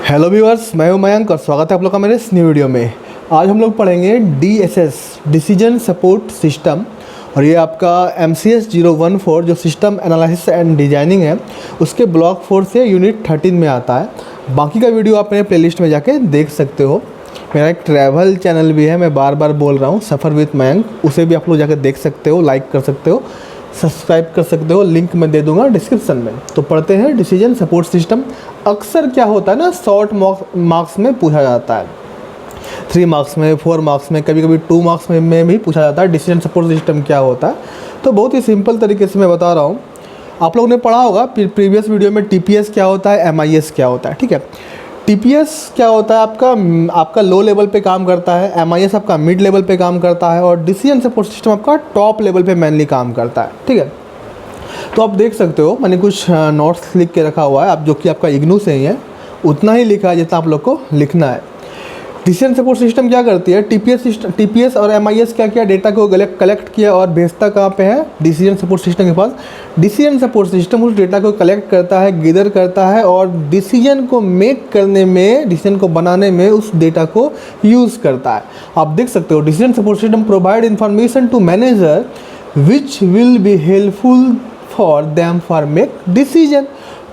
Hello viewers, मैं हूं मयंक और स्वागत है आप लोग का मेरे इस न्यू वीडियो में। आज हम लोग पढ़ेंगे DSS डिसीजन सपोर्ट सिस्टम, और ये आपका MCS 014 जो सिस्टम एनालिसिस एंड डिजाइनिंग है उसके ब्लॉक 4 से यूनिट 13 में आता है। बाकी का वीडियो आप मेरे प्लेलिस्ट में जाके देख सकते हो। मेरा एक ट्रैवल चैनल भी है, मैं बार बार बोल रहा हूँ, सफ़र विद मयंक, उसे भी आप लोग जाकर देख सकते हो, लाइक कर सकते हो, सब्सक्राइब कर सकते हो, लिंक मैं दे दूंगा डिस्क्रिप्शन में। तो पढ़ते हैं डिसीजन सपोर्ट सिस्टम। अक्सर क्या होता है ना, शॉर्ट मार्क्स में पूछा जाता है, 3 मार्क्स में, 4 मार्क्स में, कभी कभी 2 मार्क्स में भी पूछा जाता है डिसीजन सपोर्ट सिस्टम क्या होता है। तो बहुत ही सिंपल तरीके से मैं बता रहा हूँ। आप लोगों ने पढ़ा होगा प्रीवियस वीडियो में TPS क्या होता है, MIS क्या होता है, ठीक है। TPS क्या होता है, आपका लो लेवल पे काम करता है, MIS आपका मिड लेवल पे काम करता है, और डिसीजन सपोर्ट सिस्टम आपका टॉप लेवल पे मेनली काम करता है, ठीक है। तो आप देख सकते हो, मैंने कुछ नोट्स लिख के रखा हुआ है, आप जो कि आपका इग्नू से ही है, उतना ही लिखा है जितना आप लोग को लिखना है। डिसीजन सपोर्ट सिस्टम क्या करती है, TPS और MIS क्या किया, डेटा को कलेक्ट किया और भेजता कहाँ पे है, डिसीजन सपोर्ट सिस्टम के पास। डिसीजन सपोर्ट सिस्टम उस डेटा को कलेक्ट करता है, गैदर करता है, और डिसीजन को मेक करने में, डिसीजन को बनाने में उस डेटा को यूज़ करता है। आप देख सकते हो, decision support system provide information to manager which will be helpful for them for make decision.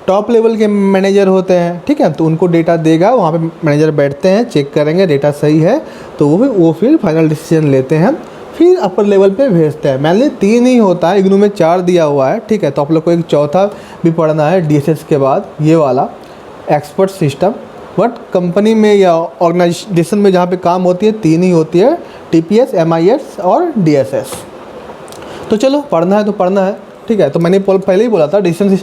Top level के मैनेजर होते हैं, ठीक है, तो उनको डेटा देगा, वहाँ पे मैनेजर बैठते हैं, चेक करेंगे डेटा सही है तो वो फिर फाइनल डिसीजन लेते हैं, फिर अपर लेवल पे भेजते हैं। मैंने 3 ही होता है, इग्नू में 4 दिया हुआ है, ठीक है। तो आप लोग को एक चौथा भी पढ़ना है DSS के बाद, ये वाला एक्सपर्ट सिस्टम। बट कंपनी में या ऑर्गेनाइजेशन में जहाँ पे काम होती है 3 ही होती है, TPS, MIS और DSS। तो चलो पढ़ना है तो पढ़ना है, ठीक है। तो मैंने पहले ही बोला था, डिसीजन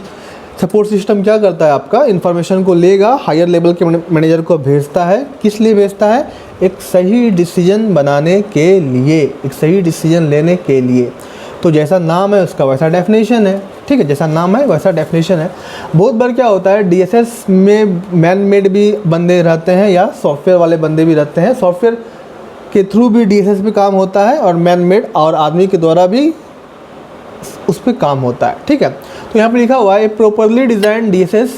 सपोर्ट सिस्टम क्या करता है, आपका इन्फॉर्मेशन को लेगा, हायर लेवल के मैनेजर को भेजता है। किस लिए भेजता है, एक सही डिसीजन बनाने के लिए, एक सही डिसीजन लेने के लिए। तो जैसा नाम है उसका वैसा डेफिनेशन है, ठीक है, जैसा नाम है वैसा डेफिनेशन है। बहुत बार क्या होता है, DSS में मैन मेड भी बंदे रहते हैं या सॉफ्टवेयर वाले बंदे भी रहते हैं। सॉफ्टवेयर के थ्रू भी DSS पे काम होता है, और मैन मेड और आदमी के द्वारा भी उस पर काम होता है, ठीक है। तो यहाँ पे लिखा हुआ है, properly design DSS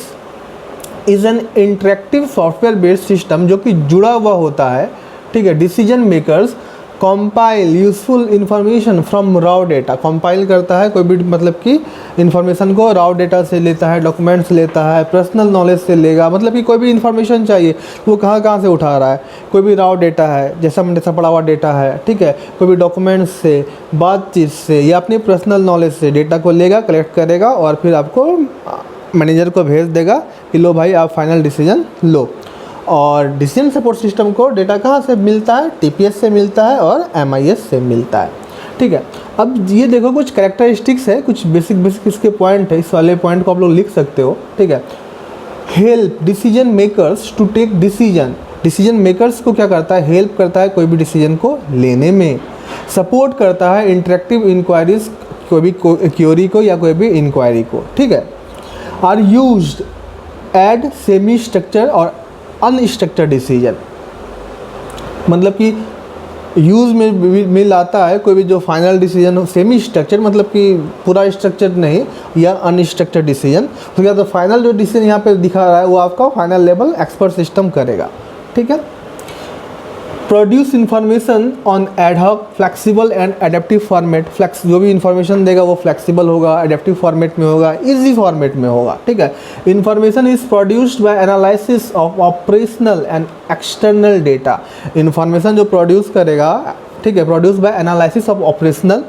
is an interactive software based system, जो कि जुड़ा हुआ होता है, ठीक है। Decision makers compile useful information from Rao data. Compile करता है कोई भी, मतलब कि इंफॉर्मेशन को राव डेटा से लेता है, डॉक्यूमेंट्स लेता है, पर्सनल नॉलेज से लेगा, मतलब कि कोई भी इंफॉर्मेशन चाहिए वो कहाँ से उठा रहा है। कोई भी राव डेटा है, जैसा पड़ा हुआ डेटा है, ठीक है, कोई भी डॉक्यूमेंट्स से, बातचीत से, या अपनी पर्सनल नॉलेज से डेटा को लेगा, कलेक्ट करेगा, और फिर आपको मैनेजर को भेज देगा कि लो भाई आप फाइनल डिसीजन लो। और डिसीजन सपोर्ट सिस्टम को डेटा कहाँ से मिलता है, TPS से मिलता है और MIS से मिलता है, ठीक है। अब ये देखो, कुछ कैरेक्टरिस्टिक्स है, कुछ बेसिक इसके पॉइंट है, इस वाले पॉइंट को आप लोग लिख सकते हो, ठीक है। Help decision makers to take decision. Decision makers को क्या करता है, हेल्प करता है कोई भी डिसीजन को लेने में। सपोर्ट करता है इंटरेक्टिव इंक्वायरीज, कोई भी क्वेरी को या कोई भी इंक्वायरी को, ठीक है। Are used and semi structure और अनस्ट्रक्चर डिसीजन, मतलब कि यूज़ में लाता है कोई भी जो फाइनल डिसीजन हो, सेमी स्ट्रक्चर मतलब कि पूरा स्ट्रक्चर नहीं, या अनस्ट्रक्चर्ड डिसीजन। तो क्या, तो फाइनल जो डिसीजन यहाँ पे दिखा रहा है वो आपका फाइनल लेवल एक्सपर्ट सिस्टम करेगा, ठीक है। Produce information on ad hoc, flexible and adaptive format. जो भी इन्फॉर्मेशन देगा वो फ्लेक्सिबल होगा, एडेप्टिव फॉर्मेट में होगा, इजी फॉर्मेट में होगा, ठीक है। Information is produced by analysis of operational and external data. Information जो प्रोड्यूस करेगा, ठीक है, produce by analysis of operational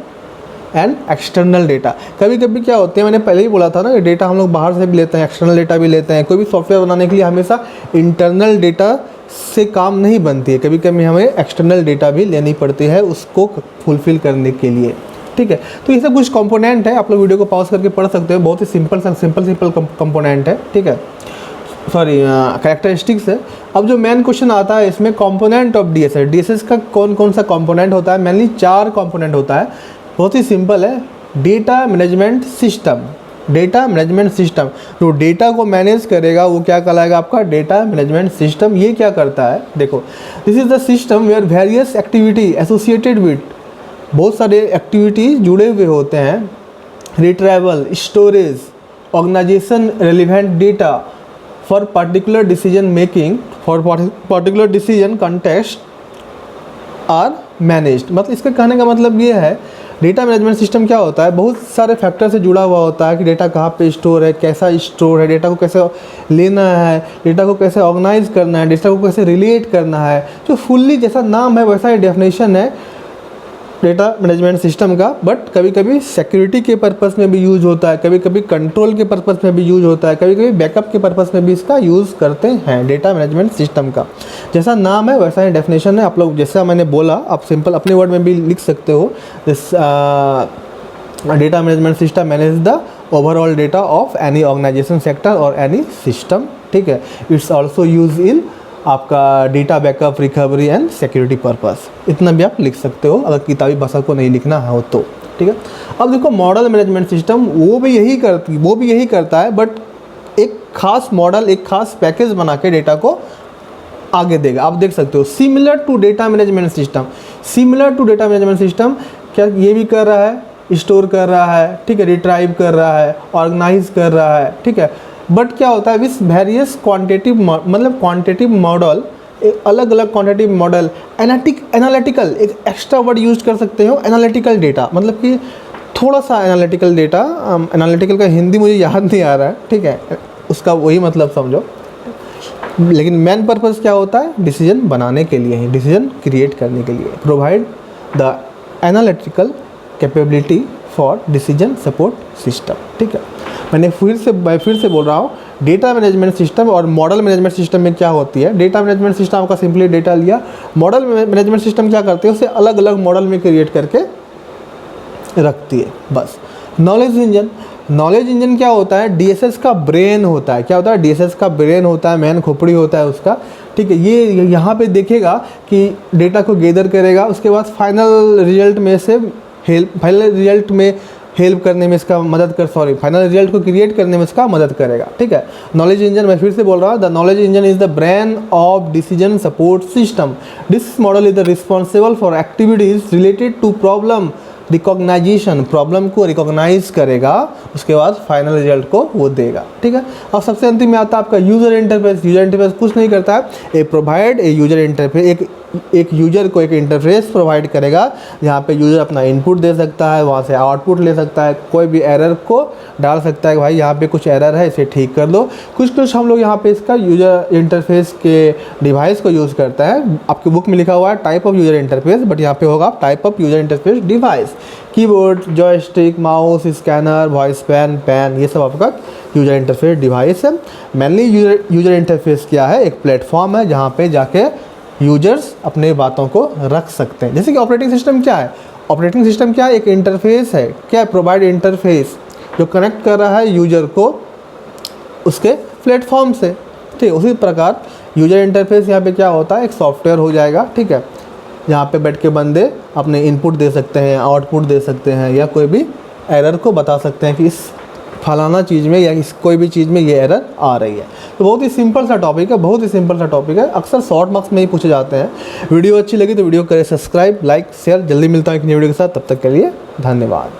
and external data. कभी कभी क्या होते हैं, मैंने पहले ही बोला था ना, डेटा हम लोग बाहर से भी लेते हैं, एक्सटर्नल डेटा भी लेते हैं। कोई भी सॉफ्टवेयर बनाने के लिए हमेशा इंटरनल डेटा से काम नहीं बनती है, कभी कभी हमें एक्सटर्नल डेटा भी लेनी पड़ती है उसको फुलफिल करने के लिए, ठीक है। तो ये सब कुछ कंपोनेंट है, आप लोग वीडियो को पॉज करके पढ़ सकते हो, बहुत ही सिंपल कंपोनेंट है, ठीक है, सॉरी कैरेक्टरिस्टिक्स है। अब जो मेन क्वेश्चन आता है इसमें, कंपोनेंट ऑफ DSS का कौन सा कंपोनेंट होता है, मेनली 4 कंपोनेंट होता है, बहुत ही सिंपल है। Data management system, data management system, जो डेटा को मैनेज करेगा वो क्या कहलाएगा, आपका डेटा मैनेजमेंट सिस्टम। ये क्या करता है, देखो, this is the system where various activity associated with, बहुत सारे एक्टिविटी जुड़े हुए होते हैं, retrieval, storage, organisation relevant data, for particular decision making, for particular decision context are managed. मतलब इसका कहने का मतलब ये है, डेटा मैनेजमेंट सिस्टम क्या होता है, बहुत सारे फैक्टर से जुड़ा हुआ होता है कि डेटा कहाँ पे स्टोर है, कैसा स्टोर है, डेटा को कैसे लेना है, डेटा को कैसे ऑर्गेनाइज करना है, डेटा को कैसे रिलेट करना है। जो फुल्ली जैसा नाम है वैसा ही डेफिनेशन है डेटा मैनेजमेंट सिस्टम का। बट कभी कभी सिक्योरिटी के पर्पस में भी यूज़ होता है, कभी कभी कंट्रोल के पर्पस में भी यूज़ होता है, कभी कभी बैकअप के पर्पस में भी इसका यूज़ करते हैं डेटा मैनेजमेंट सिस्टम का। जैसा नाम है वैसा ही डेफिनेशन है। आप लोग जैसा मैंने बोला, आप सिंपल अपने वर्ड में भी लिख सकते हो, this data management system manage the overall data of any organisation sector और एनी सिस्टम। ठीक है, इट्स ऑल्सो यूज इन आपका data backup, recovery and security purpose. इतना भी आप लिख सकते हो अगर किताबी भाषा को नहीं लिखना हो तो। ठीक है, अब देखो मॉडल मैनेजमेंट सिस्टम वो भी यही करता है, बट एक खास मॉडल, एक खास पैकेज बना के डेटा को आगे देगा। आप देख सकते हो similar to data management system, similar to data management system क्या ये भी कर रहा है, स्टोर कर रहा है, ठीक है, रिट्राइव कर रहा है, ऑर्गेनाइज कर रहा है। ठीक है, बट क्या होता है विथ वेरियस क्वांटिटिव, मतलब क्वांटिटिव मॉडल, एक अलग अलग क्वांटिटिव मॉडल, एनालिटिकल, एक एक्स्ट्रा वर्ड यूज कर सकते हो, एनालिटिकल डेटा, मतलब कि थोड़ा सा एनालिटिकल डेटा। एनालिटिकल का हिंदी मुझे याद नहीं आ रहा है, ठीक है, उसका वही मतलब समझो। लेकिन मेन पर्पस क्या होता है, डिसीजन बनाने के लिए ही, डिसीजन क्रिएट करने के लिए। Provide the analytical capability for decision support system. ठीक है, मैं फिर से बोल रहा हूँ, डेटा मैनेजमेंट सिस्टम और मॉडल मैनेजमेंट सिस्टम में क्या होती है। डेटा मैनेजमेंट सिस्टम आपका सिंपली डेटा लिया, मॉडल मैनेजमेंट सिस्टम क्या करते हैं, उसे अलग अलग मॉडल में क्रिएट करके रखती है बस। नॉलेज इंजन क्या होता है, डीएसएस का ब्रेन होता है। क्या होता है, डीएसएस का ब्रेन होता है, मेन खोपड़ी होता है उसका। ठीक है, ये यहाँ पे देखेगा कि डेटा को गैदर करेगा, उसके बाद फाइनल रिजल्ट में हेल्प करने में इसका मदद कर फाइनल रिजल्ट को क्रिएट करने में इसका मदद करेगा। ठीक है, नॉलेज इंजन, मैं फिर से बोल रहा हूँ, the knowledge engine is the brain of decision support system. This model is the responsible for activities related to problem recognization. Problem को रिकॉग्नाइज करेगा, उसके बाद फाइनल रिजल्ट को वो देगा। ठीक है, अब सबसे अंतिम में आता है आपका यूजर इंटरफेस। यूजर इंटरफेस कुछ नहीं करता है, प्रोवाइड ए यूजर इंटरफेस, एक यूजर को एक इंटरफेस प्रोवाइड करेगा, जहाँ पे यूजर अपना इनपुट दे सकता है, वहाँ से आउटपुट ले सकता है, कोई भी एरर को डाल सकता है कि भाई यहाँ पे कुछ एरर है, इसे ठीक कर दो। कुछ हम लोग यहाँ पे इसका यूजर इंटरफेस के डिवाइस को यूज़ करता है। आपकी बुक में लिखा हुआ है type of user interface, but यहाँ पे होगा type of user interface device. Keyboard, joystick, mouse, scanner, voice pen, ये सब आपका यूजर इंटरफेस डिवाइस है। मेनली यूजर इंटरफेस क्या है, एक प्लेटफॉर्म है जहाँ पे जाके यूजर्स अपने बातों को रख सकते हैं। जैसे कि ऑपरेटिंग सिस्टम क्या है, ऑपरेटिंग सिस्टम क्या है, एक इंटरफेस है। क्या, प्रोवाइड इंटरफेस जो कनेक्ट कर रहा है यूजर को उसके प्लेटफॉर्म से। ठीक, उसी प्रकार यूजर इंटरफेस यहाँ पे क्या होता है, एक सॉफ्टवेयर हो जाएगा। ठीक है, यहाँ पे बैठ के बंदे अपने इनपुट दे सकते हैं, आउटपुट दे सकते हैं, या कोई भी एरर को बता सकते हैं कि इस फलाना चीज़ में या इस कोई भी चीज़ में ये एरर आ रही है। तो बहुत ही सिंपल सा टॉपिक है, बहुत ही सिंपल सा टॉपिक है, अक्सर शॉर्ट मार्क्स में ही पूछे जाते हैं। वीडियो अच्छी लगी तो वीडियो करें सब्सक्राइब, लाइक, शेयर। जल्दी मिलता हूँ एक नई वीडियो के साथ, तब तक के लिए धन्यवाद।